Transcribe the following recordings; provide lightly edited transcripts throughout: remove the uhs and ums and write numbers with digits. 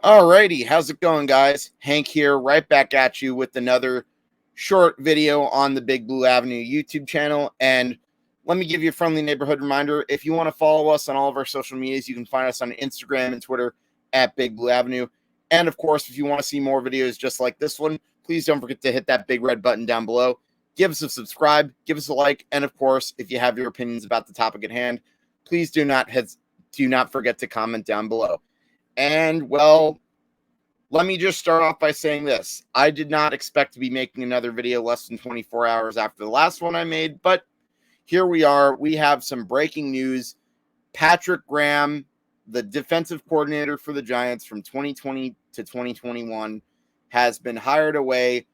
Alrighty, how's it going, guys? Hank here, right back at you with another short video on the Big Blue Avenue YouTube channel. And let me give you a friendly neighborhood reminder. If you want to follow us on all of our social medias, you can find us on Instagram and Twitter at Big Blue Avenue. And of course, if you want to see more videos just like this one, please don't forget to hit that big red button down below. Give us a subscribe, give us a like, and of course, if you have your opinions about the topic at hand, please do not forget to comment down below. And well, let me just start off by saying this. I did not expect to be making another video less than 24 hours after the last one I made, but here we are. We have some breaking news. Patrick Graham, the defensive coordinator for the Giants from 2020 to 2021, has been hired away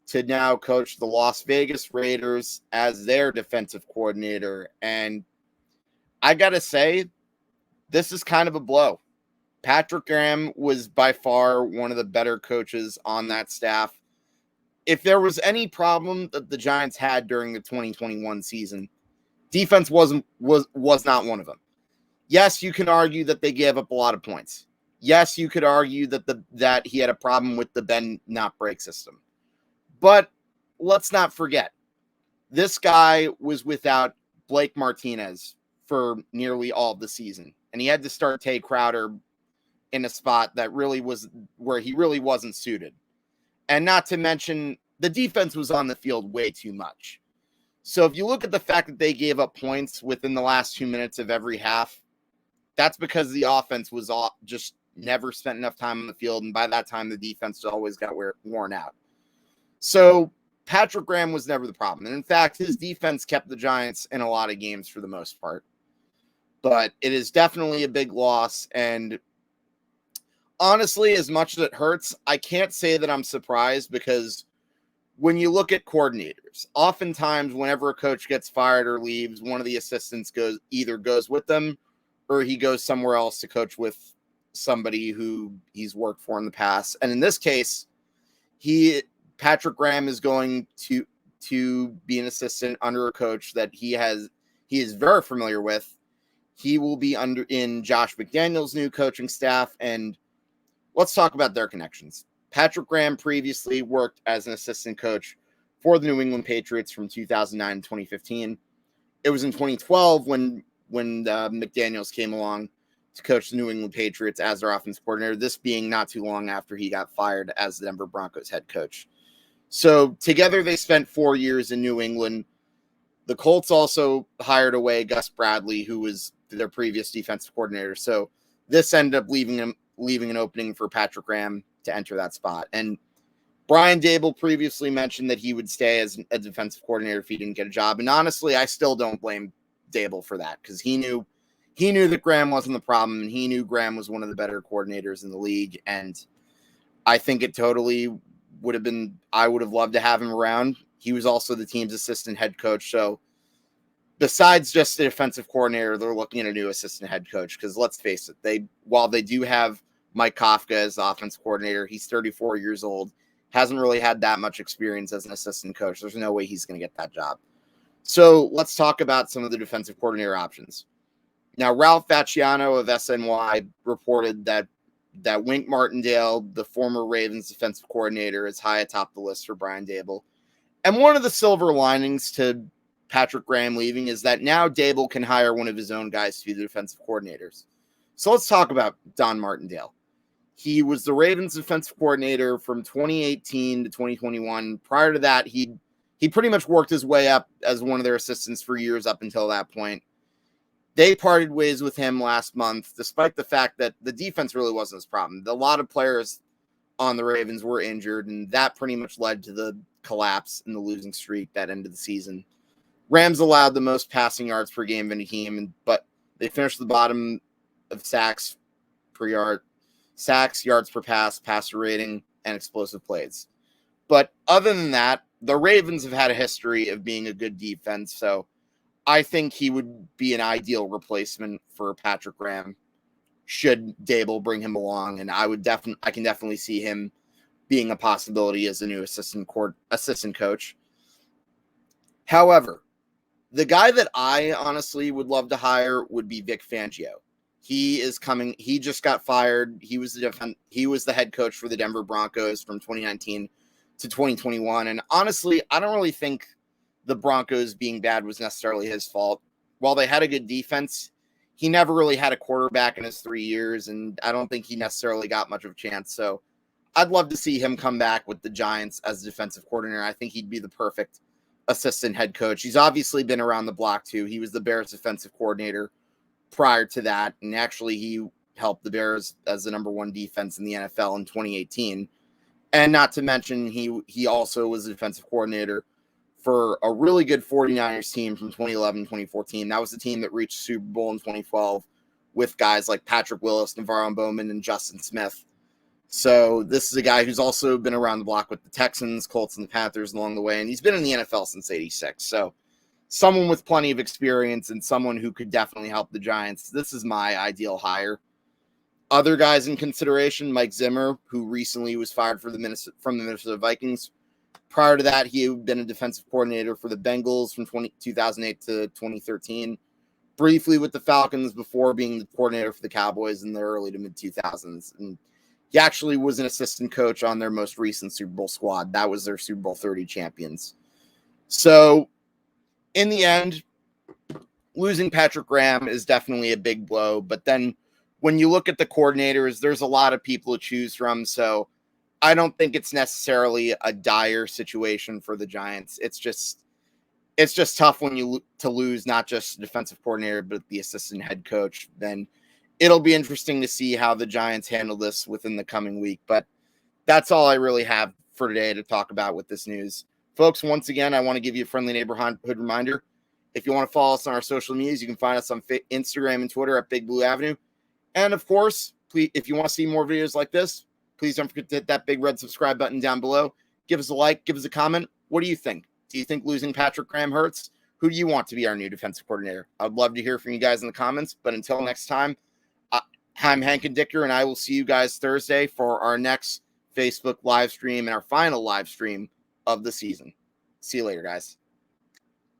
to now coach the Las Vegas Raiders as their defensive coordinator. And I got to say, this is kind of a blow. Patrick Graham was by far one of the better coaches on that staff. If there was any problem that the Giants had during the 2021 season, defense was not one of them. Yes, you can argue that they gave up a lot of points. Yes, you could argue that he had a problem with the bend not break system. But let's not forget, this guy was without Blake Martinez for nearly all of the season, and he had to start Tay Crowder in a spot that really was where he really wasn't suited. And not to mention, the defense was on the field way too much. So if you look at the fact that they gave up points within the last 2 minutes of every half, that's because the offense was just never spent enough time on the field. And by that time, the defense always got worn out. So Patrick Graham was never the problem. And in fact, his defense kept the Giants in a lot of games for the most part. But it is definitely a big loss. And honestly, as much as it hurts, I can't say that I'm surprised, because when you look at coordinators, oftentimes whenever a coach gets fired or leaves, one of the assistants either goes with them or he goes somewhere else to coach with somebody who he's worked for in the past. And in this case, Patrick Graham is going to be an assistant under a coach that he is very familiar with. He will be in Josh McDaniels' new coaching staff, and let's talk about their connections. Patrick Graham previously worked as an assistant coach for the New England Patriots from 2009 to 2015. It was in 2012 when McDaniels came along to coach the New England Patriots as their offensive coordinator, this being not too long after he got fired as the Denver Broncos head coach. So together they spent 4 years in New England. The Colts also hired away Gus Bradley, who was their previous defensive coordinator. So this ended up leaving an opening for Patrick Graham to enter that spot. And Brian Daboll previously mentioned that he would stay as a defensive coordinator if he didn't get a job. And honestly, I still don't blame Daboll for that, because he knew that Graham wasn't the problem, and he knew Graham was one of the better coordinators in the league. And I think it totally would have been, I would have loved to have him around. He was also the team's assistant head coach. So besides just the defensive coordinator, they're looking at a new assistant head coach, because let's face it, while they do have Mike Kafka as the offensive coordinator, he's 34 years old, hasn't really had that much experience as an assistant coach. There's no way he's going to get that job. So let's talk about some of the defensive coordinator options. Now, Ralph Facciano of SNY reported that Wink Martindale, the former Ravens defensive coordinator, is high atop the list for Brian Daboll. And one of the silver linings to Patrick Graham leaving is that now Daboll can hire one of his own guys to be the defensive coordinators. So let's talk about Don Martindale. He was the Ravens defensive coordinator from 2018 to 2021. Prior to that, he pretty much worked his way up as one of their assistants for years up until that point. They parted ways with him last month, despite the fact that the defense really wasn't his problem. A lot of players on the Ravens were injured, and that pretty much led to the collapse in the losing streak that ended the season. Rams allowed the most passing yards per game of any team, but they finished the bottom of sacks per yard, sacks, yards per pass, passer rating, and explosive plays. But other than that, the Ravens have had a history of being a good defense, so I think he would be an ideal replacement for Patrick Graham should Daboll bring him along, and I can definitely see him being a possibility as a new assistant coach. However, the guy that I honestly would love to hire would be Vic Fangio. He is coming. He just got fired. He was the head coach for the Denver Broncos from 2019 to 2021. And honestly, I don't really think the Broncos being bad was necessarily his fault. While they had a good defense, he never really had a quarterback in his 3 years, and I don't think he necessarily got much of a chance. So I'd love to see him come back with the Giants as a defensive coordinator. I think he'd be the perfect assistant head coach. He's obviously been around the block too. He was the Bears defensive coordinator prior to that, and actually he helped the Bears as the number one defense in the NFL in 2018. And not to mention, he also was a defensive coordinator for a really good 49ers team from 2011 2014. That was the team that reached Super Bowl in 2012 with guys like Patrick Willis, Navarro Bowman, and Justin Smith. So this is a guy who's also been around the block with the Texans, Colts, and the Panthers along the way, and he's been in the NFL since '86. So someone with plenty of experience and someone who could definitely help the Giants. This is my ideal hire. Other guys in consideration, Mike Zimmer, who recently was fired from the Minnesota Vikings. Prior to that, he had been a defensive coordinator for the Bengals from 2008 to 2013. Briefly with the Falcons before being the coordinator for the Cowboys in the early to mid-2000s. And he actually was an assistant coach on their most recent Super Bowl squad. That was their Super Bowl 30 champions. So, in the end, losing Patrick Graham is definitely a big blow. But then when you look at the coordinators, there's a lot of people to choose from. So, I don't think it's necessarily a dire situation for the Giants. It's just tough when you to lose not just defensive coordinator but the assistant head coach. Then it'll be interesting to see how the Giants handle this within the coming week. But that's all I really have for today to talk about with this news, folks. Once again, I want to give you a friendly neighborhood reminder. If you want to follow us on our social medias, you can find us on Instagram and Twitter at Big Blue Avenue. And of course, please, if you want to see more videos like this, please don't forget to hit that big red subscribe button down below. Give us a like. Give us a comment. What do you think? Do you think losing Patrick Graham hurts? Who do you want to be our new defensive coordinator? I'd love to hear from you guys in the comments. But until next time, I'm Hank and Dicker, and I will see you guys Thursday for our next Facebook live stream and our final live stream of the season. See you later, guys.